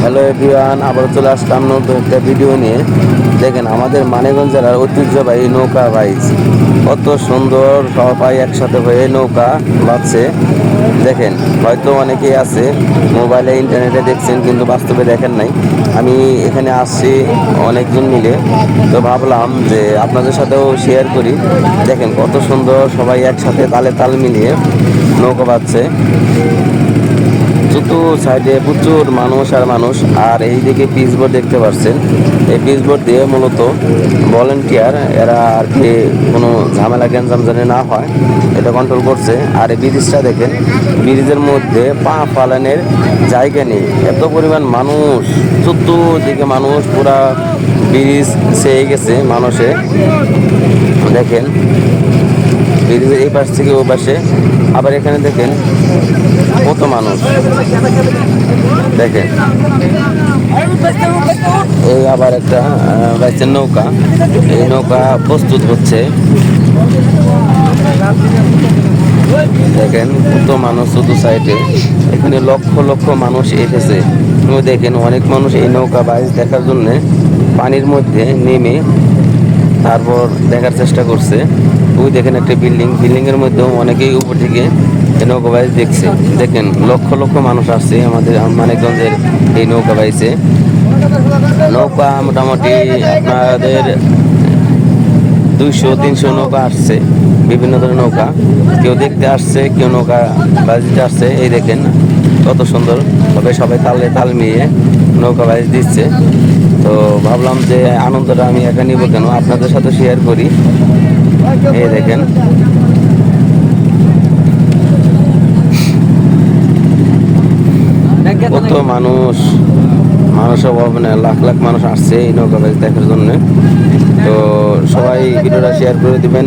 Hello everyone, আবার চলে আসলাম নতুন একটা ভিডিও নিয়ে। দেখেন আমাদের মানিকগঞ্জ জেলার ঐতিহ্যবাহী নৌকা বাইচ, কত সুন্দর সবাই একসাথে হয়ে নৌকা বাঁধছে। দেখেন হয়তো অনেকেই আছে মোবাইলে ইন্টারনেটে দেখছেন, কিন্তু বাস্তবে দেখেন নাই। আমি এখানে আসছি অনেকজন মিলে, তো ভাবলাম যে আপনাদের সাথেও শেয়ার করি। দেখেন কত সুন্দর সবাই একসাথে তালে তাল মিলিয়ে নৌকা বাঁধছে। চতুর সাইডে প্রচুর মানুষ আর মানুষ। আর এইদিকে পিচবোর্ড দেখতে পাচ্ছেন, এই পিচবোর্ড দিয়ে মূলত ভলেন্টিয়ার এরা আর কি কোনো ঝামেলা গ্যাঞ্জাম যেন না হয় এটা কন্ট্রোল করছে। আর এই ব্রিজটা দেখেন, ব্রিজের মধ্যে পা ফালানোর জায়গা নেই, এত পরিমাণ মানুষ, চতুর্দিকে মানুষ, পুরা ব্রিজ ছেয়ে গেছে মানুষে। দেখেন ব্রিজের এই পাশ থেকে ওই পাশে, আবার এখানে দেখেন কত মানুষ। দেখেন এই আবার একটা বাইচের নৌকা, এই নৌকা প্রস্তুত হচ্ছে। দেখেন কত মানুষ শুধু সাইডে, এখানে লক্ষ লক্ষ মানুষ এসেছে। দেখেন অনেক মানুষ এই নৌকা বাইচ দেখার জন্য পানির মধ্যে নেমে তারপর দেখার চেষ্টা করছে। ওই দেখেন একটা বিল্ডিং এর মধ্যেও অনেকেই উপর থেকে নৌকা বাইচ দেখছে। দেখেন লক্ষ লক্ষ মানুষ আসছে আমাদের মানিকগঞ্জের এই নৌকা বাইচে। নৌকা মোটামুটি আপনাদের 200-300 নৌকা আসছে, বিভিন্ন ধরনের নৌকা। কেউ দেখতে আসছে, কেউ নৌকা বাজিতে আসছে। এই দেখেন কত সুন্দর ভাবে সবাই তালে তাল মিলিয়ে নৌকা বাইচ দিচ্ছে। তো ভাবলাম যে আনন্দটা আমি একা নিব কেন, আপনাদের সাথে শেয়ার করি। এই দেখেন কত মানুষ, মানে লাখ লাখ মানুষ আসছে এই নৌকা বাইচ দেখার জন্য। তো সবাই ভিডিওটা শেয়ার করে দিবেন।